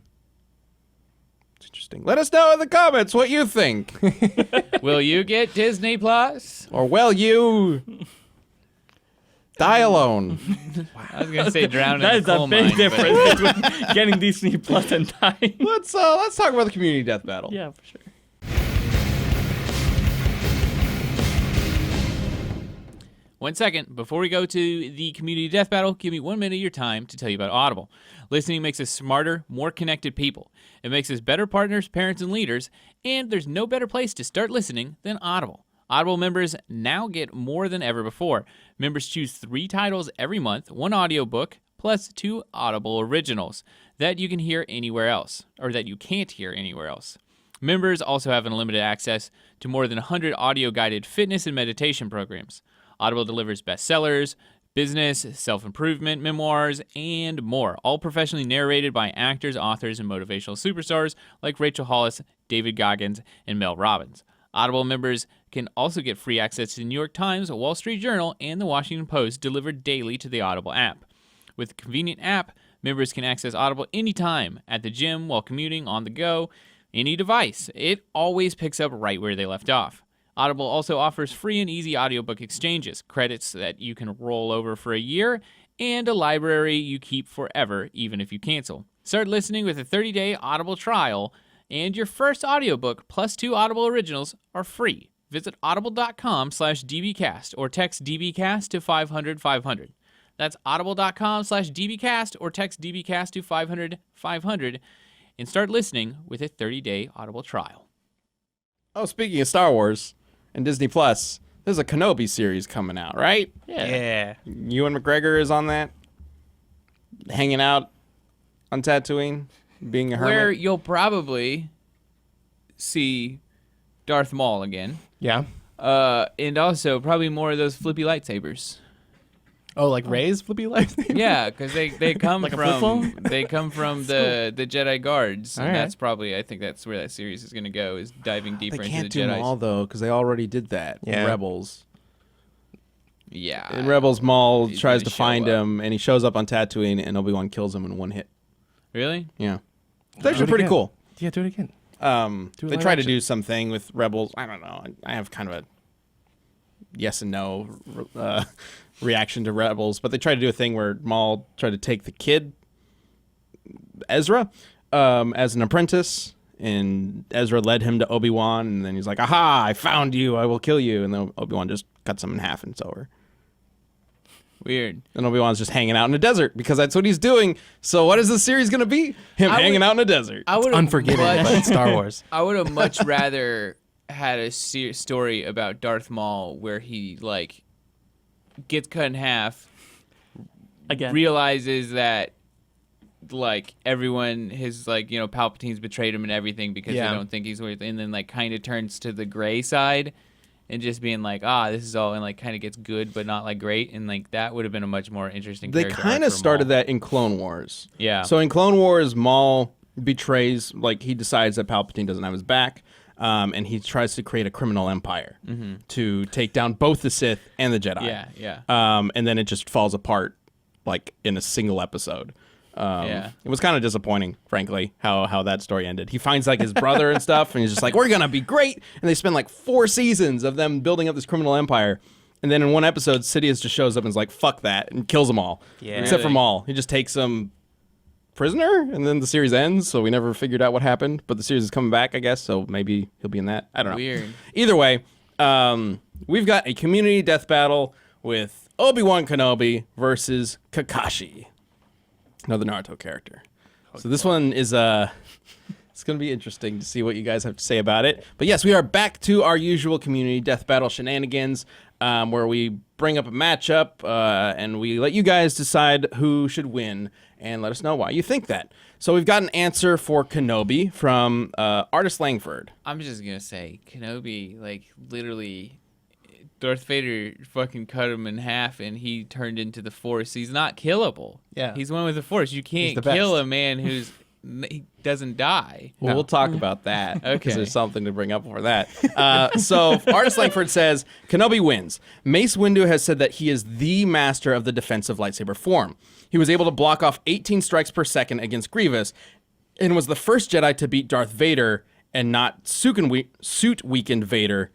It's interesting. Let us know in the comments what you think. Will you get Disney Plus? Or will you die alone? I was gonna say drown in That the is a coal big mine, difference between getting Disney Plus and dying. Let's talk about the community death battle. Yeah, for sure. One second, before we go to the community death battle, give me 1 minute of your time to tell you about Audible. Listening makes us smarter, more connected people. It makes us better partners, parents, and leaders, and there's no better place to start listening than Audible. Audible members now get more than ever before. Members choose 3 titles every month, 1 audiobook, plus 2 Audible originals that you can hear anywhere else, or that you can't hear anywhere else. Members also have unlimited access to more than 100 audio-guided fitness and meditation programs. Audible delivers bestsellers, business, self-improvement, memoirs, and more, all professionally narrated by actors, authors, and motivational superstars like Rachel Hollis, David Goggins, and Mel Robbins. Audible members can also get free access to the New York Times, Wall Street Journal, and the Washington Post delivered daily to the Audible app. With a convenient app, members can access Audible anytime, at the gym, while commuting, on the go, any device. It always picks up right where they left off. Audible also offers free and easy audiobook exchanges, credits that you can roll over for a year, and a library you keep forever, even if you cancel. Start listening with a 30-day Audible trial, and your first audiobook plus 2 Audible originals are free. Visit audible.com/dbcast or text dbcast to 500-500. That's audible.com/dbcast or text dbcast to 500-500 and start listening with a 30-day Audible trial. Oh, speaking of Star Wars and Disney Plus, there's a Kenobi series coming out, right? Yeah. Ewan McGregor is on that, hanging out on Tatooine, being a hermit. Where you'll probably see Darth Maul again. Yeah. And also probably more of those flippy lightsabers. Oh, like Rey's flippy lights? Yeah, because they come Like a flip from phone? they come from the Jedi Guards, and All right. that's probably, I think that's where that series is going to go, is diving deeper They into can't the do Jedi. Maul though, because they already did that in Yeah. Rebels. Yeah. In Rebels, Maul He's tries gonna to find show up. him, and he shows up on Tatooine, and Obi-Wan kills him in 1 hit. Really? Yeah, it's Do actually it pretty again. cool. Yeah, do it again. Do it They live try to action. do something with Rebels. I don't know. I have kind of a yes and no reaction to Rebels, but they try to do a thing where Maul tried to take the kid Ezra as an apprentice, and Ezra led him to Obi-Wan, and then he's like, "Aha! I found you. I will kill you." And then Obi-Wan just cuts him in half, and it's over. Weird. And Obi-Wan's just hanging out in a desert because that's what he's doing. So what is the series going to be? Him I hanging would- out in a desert. I would Unforgiven, but it's Star Wars. I would have much rather had a story about Darth Maul where he like gets cut in half, Again. realizes that like everyone his like, you know, Palpatine's betrayed him and everything because Yeah. they don't think he's worth, and then like kind of turns to the gray side and just being like, this is all, and like kind of gets good but not like great, and like that would have been a much more interesting They character kind arc of for started Maul. that in Clone Wars. Yeah. So in Clone Wars, Maul betrays, like he decides that Palpatine doesn't have his back, and he tries to create a criminal empire to take down both the Sith and the Jedi. Yeah. And then it just falls apart, like in a single episode. Yeah. It was kind of disappointing, frankly, how that story ended. He finds like his brother and stuff, and he's just like, "We're gonna be great." And they spend like 4 seasons of them building up this criminal empire. And then in one episode, Sidious just shows up and is like, "Fuck that," and kills them all. Yeah. Except for Really? Maul. He just takes them prisoner, and then the series ends, so we never figured out what happened. But the series is coming back, I guess, so maybe he'll be in that. I don't know. Weird. Either way, we've got a community death battle with Obi-Wan Kenobi versus Kakashi, another Naruto character. So this one is it's going to be interesting to see what you guys have to say about it. But yes, we are back to our usual community death battle shenanigans, where we bring up a matchup and we let you guys decide who should win and let us know why you think that. So we've got an answer for Kenobi from Artist Langford. I'm just gonna say Kenobi, like literally, Darth Vader fucking cut him in half, and he turned into the Force. He's not killable. Yeah. he's one with the Force. You can't the best. kill a man who's he doesn't die. Well, we'll talk about that because Okay. there's something to bring up for that. So Artist Langford says, Kenobi wins. Mace Windu has said that he is the master of the defensive lightsaber form. He was able to block off 18 strikes per second against Grievous, and was the first Jedi to beat Darth Vader and not suit-weakened Vader,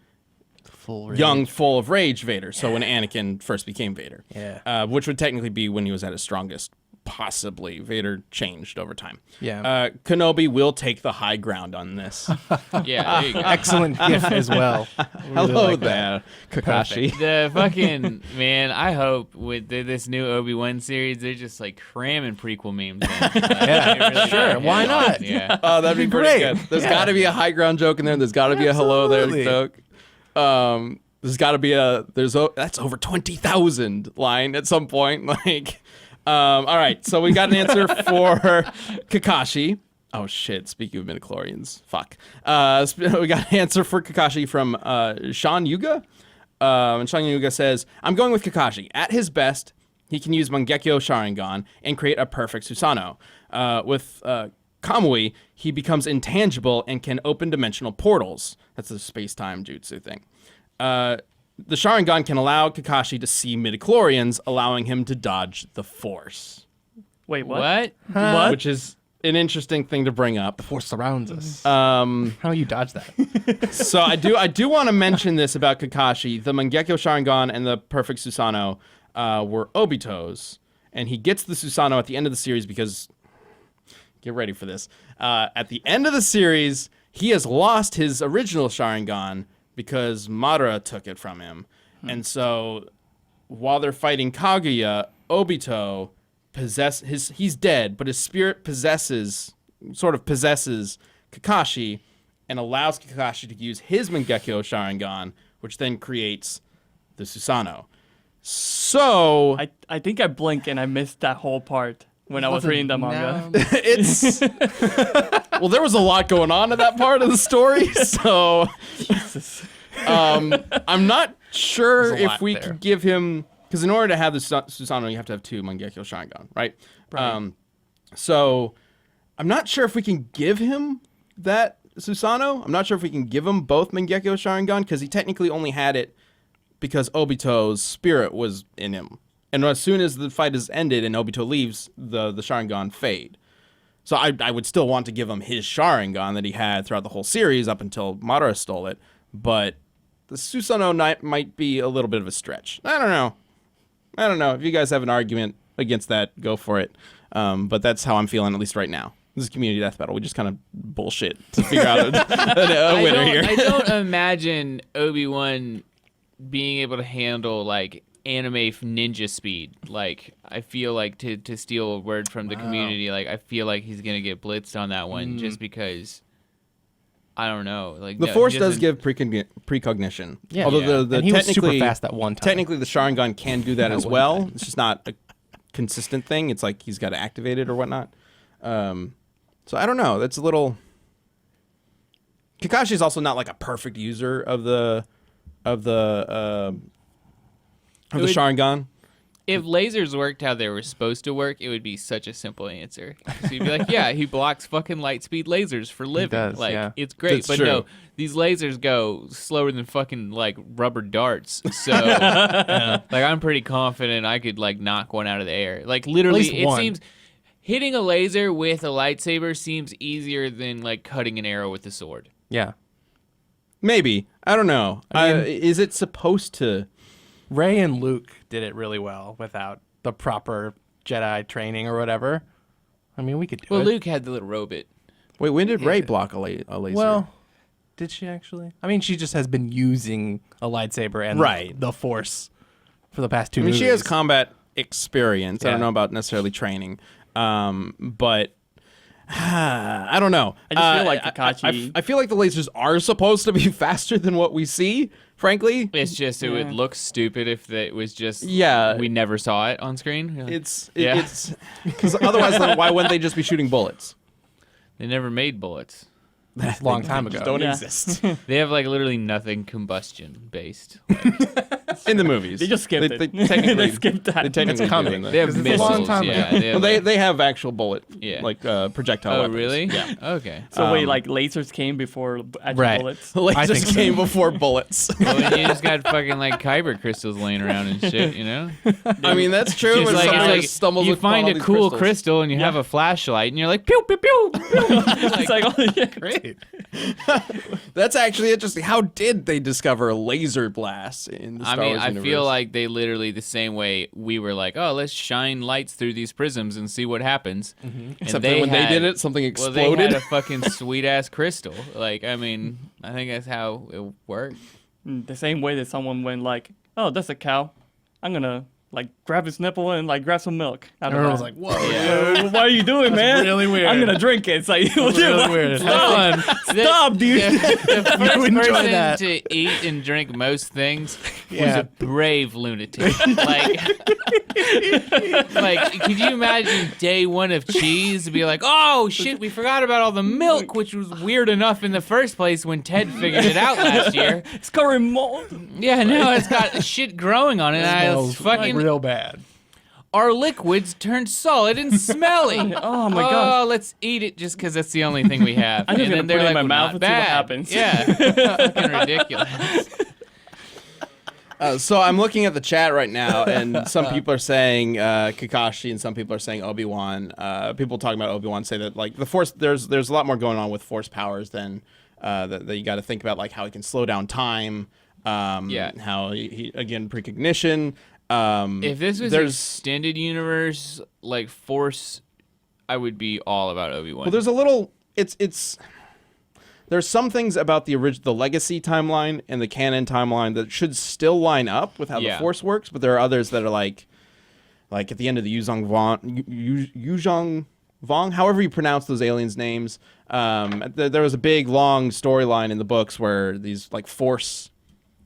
Full rage. young, full of rage Vader. So when Anakin first became Vader. Yeah. Which would technically be when he was at his strongest. Possibly. Vader changed over time. Yeah. Kenobi will take the high ground on this. Yeah, there you go. Excellent gift as well. Really Hello like there, Kakashi. The fucking man, I hope with this new Obi-Wan series, they're just like cramming prequel memes in. Yeah, sure. Why not? Yeah. Oh, that'd be pretty great. good. There's Yeah. got to be a high ground joke in there. There's got to be a hello there Absolutely. joke. There's got to be that's over 20,000 line at some point. Like, all right. So we got an answer for Kakashi. Oh shit! Speaking of midichlorians, fuck. We got an answer for Kakashi from Sean Yuga. And Sean Yuga says, "I'm going with Kakashi. At his best, he can use Mangekyo Sharingan and create a perfect Susanoo. With Kamui, he becomes intangible and can open dimensional portals. That's the space-time jutsu thing. The Sharingan can allow Kakashi to see midichlorians, allowing him to dodge the Force." Wait, what? What? What? Which is an interesting thing to bring up. Force surrounds us. Um, How you dodge that? so I do want to mention this about Kakashi. The Mangekyo Sharingan and the perfect Susanoo were Obito's, and he gets the Susanoo at the end of the series because, get ready for this, at the end of the series, he has lost his original Sharingan because Madara took it from him. And so while they're fighting Kaguya, Obito he's dead, but his spirit possesses Kakashi and allows Kakashi to use his Mangekyo Sharingan, which then creates the Susanoo. So I think I blinked and I missed that whole part when I was reading the manga. it's well, there was a lot going on in that part of the story, so I'm not sure There's a if lot we there. could give him, because in order to have the Susanoo, you have to have 2 Mangekyo Sharingan, right? So I'm not sure if we can give him that Susanoo. I'm not sure if we can give him both Mangekyo Sharingan, because he technically only had it because Obito's spirit was in him. And as soon as the fight is ended and Obito leaves, the Sharingan fade. So I would still want to give him his Sharingan that he had throughout the whole series up until Madara stole it. But the Susanoo might be a little bit of a stretch. I don't know. If you guys have an argument against that, go for it. But that's how I'm feeling, at least right now. This is Community Death Battle. We just kind of bullshit to figure out a winner here. I don't imagine Obi-Wan being able to handle like anime ninja speed. Like, I feel like to steal a word from the community, like I feel like he's gonna get blitzed on that one just because I don't know. Like The Force does give precognition. Yeah. Although the And he was super technically fast that one time. Technically, the Sharingan can do that as one well. time. It's just not a consistent thing. It's like he's got to activate it or whatnot. So I don't know. That's a little. Kakashi is also not like a perfect user of the Sharingan. If lasers worked how they were supposed to work, it would be such a simple answer. So you'd be like, yeah, he blocks fucking light speed lasers for living. does, like, yeah. it's great. That's but true. no, these lasers go slower than fucking like rubber darts. So like I'm pretty confident I could like knock one out of the air. Like literally least it one. seems hitting a laser with a lightsaber seems easier than like cutting an arrow with a sword. Yeah. Maybe. I don't know. I mean- Is it supposed to? Rey and Luke did it really well without the proper Jedi training or whatever. I mean, we could do Well, it. Luke had the little robot. Wait, when did Rey block a laser? Well, did she actually? I mean, she just has been using a lightsaber and Right. the Force for the past 2 I mean, movies. she has combat experience. I don't Yeah. know about necessarily training, but I don't know. I just feel like Kakashi- I feel like the lasers are supposed to be faster than what we see. Frankly, It's just it would look stupid if it was just Yeah. we never saw it on screen. it's Yeah. it's because otherwise, then why wouldn't they just be shooting bullets? They never made bullets. a long time ago. Don't Yeah. exist They have like literally nothing combustion based. in the movies. They just skipped They it. technically, They skipped that. They technically do coming. in the- They have 'Cause it's a long missiles. time Yeah, ago. they have, Well, like- they have actual bullet, Yeah. like projectile Oh weapons. really? Yeah. Okay. So wait, like lasers came before actual Right. bullets? The I think lasers so. came before bullets. Well, you just got fucking like kyber crystals laying around and shit, you know? I mean, that's true. Just But like, somebody it's just stumbles you upon find all a these cool crystals. crystal and you have a flashlight and you're like pew pew pew. pew. It's like, oh, yeah. Great. That's actually interesting. How did they discover laser blasts in the I Star mean, Wars I universe? feel like they literally the same way we were like, oh, let's shine lights through these prisms and see what happens. And Except that when they did it, something Well, exploded. they had a fucking sweet ass crystal. Like, I mean, I think that's how it worked. The same way that someone went like, oh, that's a cow. I'm gonna like grab his nipple and like grab some milk. Out of Everyone was that. like, "Whoa, Yeah. What are you doing, man? really weird. I'm gonna drink it. It's like, really weird. Stop, Stop, dude. The first enjoy person that. to eat and drink most things was Yeah. a brave lunatic. like, could you imagine day one of cheese to be like, oh shit, we forgot about all the milk, which was weird enough in the first place when Ted figured it out last year. It's covering mold. Yeah, no, it's got shit growing on it. And I was Smells fucking real bad. our liquids turned solid and smelly. Oh my gosh. Oh, let's eat it just because that's the only thing we have. I'm just and gonna then put they're it in like, my "Well, mouth not and see what bad." happens. Yeah, fucking ridiculous. So I'm looking at the chat right now, and some people are saying Kakashi, and some people are saying Obi-Wan. People talking about Obi-Wan say that like the Force, there's a lot more going on with Force powers than that you got to think about, like how he can slow down time. Yeah. How he again precognition. If this was there's extended universe, like Force, I would be all about Obi-Wan. well, there's a little. It's there's some things about the legacy timeline and the canon timeline that should still line up with how the Yeah. Force works, but there are others that are like at the end of the Yuzhong Vong, however you pronounce those aliens' names. There was a big long storyline in the books where these like Force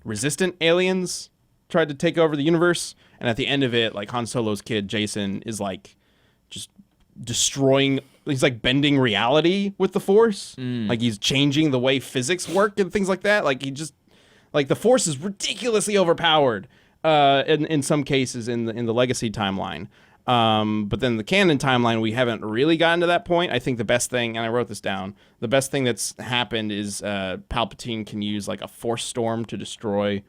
resistant aliens tried to take over the universe, and at the end of it, like Han Solo's kid Jason is like just destroying. He's like bending reality with the Force. Like he's changing the way physics work and things like that. Like he just like the Force is ridiculously overpowered in some cases in the legacy timeline. But then the canon timeline, we haven't really gotten to that point. I think the best thing, and I wrote this down, the best thing that's happened is Palpatine can use like a Force storm to destroy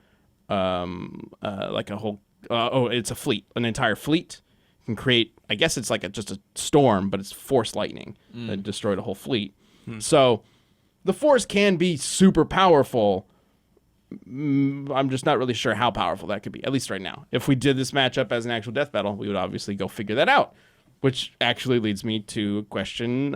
like a whole it's a fleet, an entire fleet. Can create, I guess it's like just a storm, but it's Force lightning that destroyed a whole fleet. So the Force can be super powerful. I'm just not really sure how powerful that could be, at least right now. If we did this matchup as an actual death battle, we would obviously go figure that out. Which actually leads me to a question.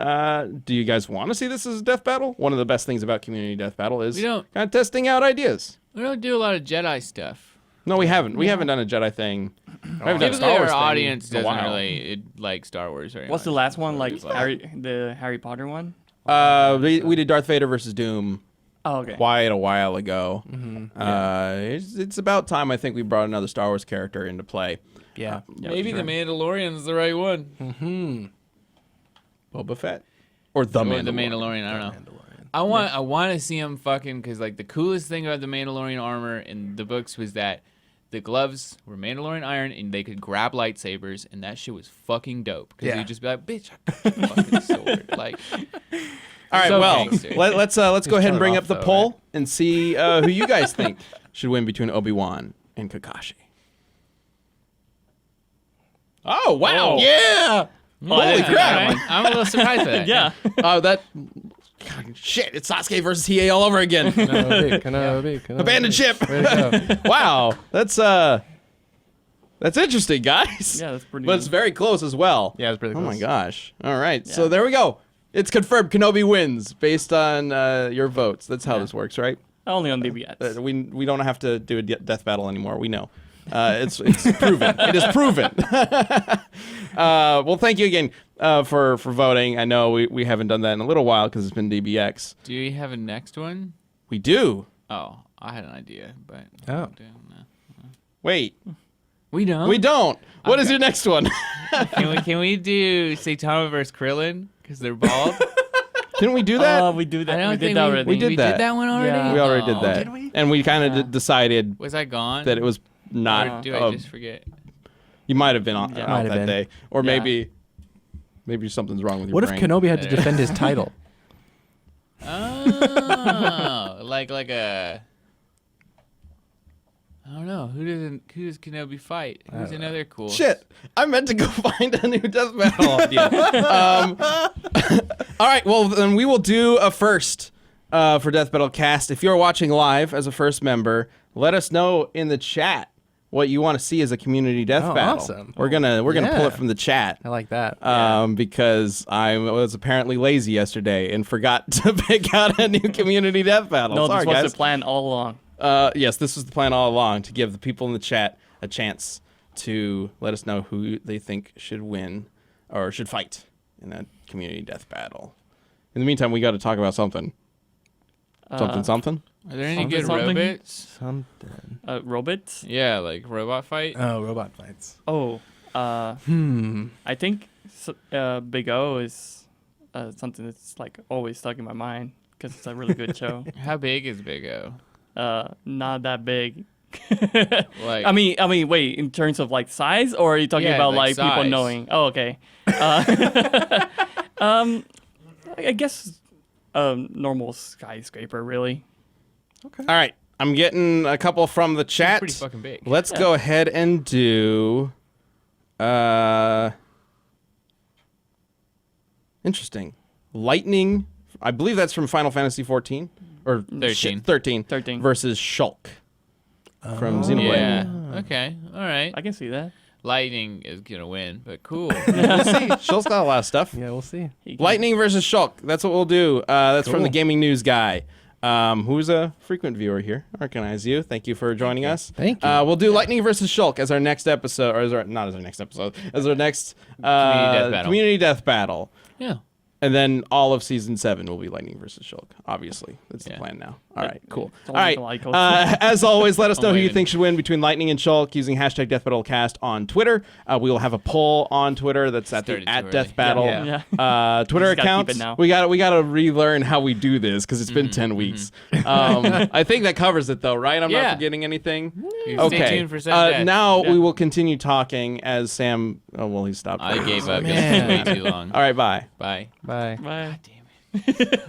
Do you guys want to see this as a death battle? One of the best things about community death battle is We don't- kind of testing out ideas. we don't do a lot of Jedi stuff. No, we haven't. We haven't done a Jedi thing. We haven't done a Typically, Star Wars our thing audience in a doesn't while. really like Star Wars very What's the much. last one? Like It's like- the Harry Potter one? We did Darth Vader versus Doom Oh, okay. quite a while ago. It's about time I think we brought another Star Wars character into play. Yeah. Yeah, Maybe sure. the Mandalorian's the right one. Boba Fett or the Or Mandalorian. the Mandalorian, I don't know. I want to see him fucking, because like the coolest thing about the Mandalorian armor in the books was that the gloves were Mandalorian iron and they could grab lightsabers, and that shit was fucking dope. Because Yeah. you'd just be like, bitch, I got a fucking sword. Like, All right, So well, gangster. let's go ahead turn and it bring off, up the though, poll and see who you guys think should win between Obi-Wan and Kakashi. Oh wow! Yeah. Holy crap! I'm a little surprised by that. Yeah. Oh, that God, shit! It's Sasuke versus Hiei all over again. Kenobi. Abandoned ship. Way to go. Wow, that's interesting, guys. Yeah, that's pretty. But it's very close as well. Yeah, it's pretty Oh close. my gosh! All right, so Yeah. there we go. It's confirmed. Kenobi wins based on your votes. That's how this works, right? Only on DBS. We don't have to do a death battle anymore. We know. It's proven. It is proven. Well, thank you again for voting. I know we haven't done that in a little while because it's been DBX. Do you have a next one? We do. Oh, I had an idea, but Oh. Wait, we don't. we don't. What is your next one? Can we do Saitama versus Krillin because they're bald? Didn't we do that? We do that. I don't We think did that already. We did that. did that one already. Yeah. We already did Oh. that. did we? And we kind of Yeah. decided Was I gone? that it was Or not. do I just forget? You might have been on Yeah. out Might have that been. day, or Yeah. maybe something's wrong with your What if brain. Kenobi had to defend his title? Oh, like a. I don't know. Who does Kenobi fight? Who's another cool? Shit, I meant to go find a new death battle idea. All right, well then we will do a first for Death Battle Cast. If you're watching live as a first member, let us know in the chat what you want to see as a community death Oh, battle. awesome. We're gonna pull Yeah. it from the chat. I like that. Because I was apparently lazy yesterday and forgot to pick out a new community death battle. No, Sorry, this was guys. the plan all along. Yes, this was the plan all along, to give the people in the chat a chance to let us know who they think should win or should fight in that community death battle. In the meantime, we got to talk about something. Something? Are there any Something, good something? robots? Something. Robots? Yeah, like robot fight. Oh, robot fights. Oh, I think Big O is something that's like always stuck in my mind because it's a really good show. How big is Big O? Not that big. Like, I mean, wait. In terms of like size, or are you talking Yeah, about like like people size. knowing? Oh, okay. I guess normal skyscraper, really. All right, I'm getting a couple from the chat. pretty fucking big. Let's go ahead and do. Interesting. Lightning. I believe that's from Final Fantasy 14 or 13. 13 versus Shulk from Xenoblade. Yeah. Okay. All right. I can see that. Lightning is gonna win, but cool. We'll see. Shulk's got a lot of stuff. Yeah, we'll see. He can- Lightning versus Shulk. That's what we'll do. That's from Cool. the Gaming News Guy, who's a frequent viewer here. I recognize you. Thank you for joining us. Thank you. We'll do Lightning versus Shulk as our next episode, or not as our next episode, as our next death battle. community death battle. Yeah. And then all of season 7 will be Lightning versus Shulk. Obviously, that's the Yeah. plan now. All right, cool. It's All only right. the light coast. As always, let us know who you waving. think should win between Lightning and Shulk using hashtag DeathBattleCast on Twitter. We will have a poll on Twitter that's at Started the too Death early. Battle Yeah. Twitter Just gotta keep account. it now. We got to relearn how we do this because it's been 10 weeks. I think that covers it though, right? I'm not Yeah. forgetting anything. Stay Okay. tuned for sudden death. Now Yeah. we will continue talking as Sam. Oh well, he stopped. I gave up. Man. It's way too long. All right, bye. Bye. Bye. Bye. Damn it.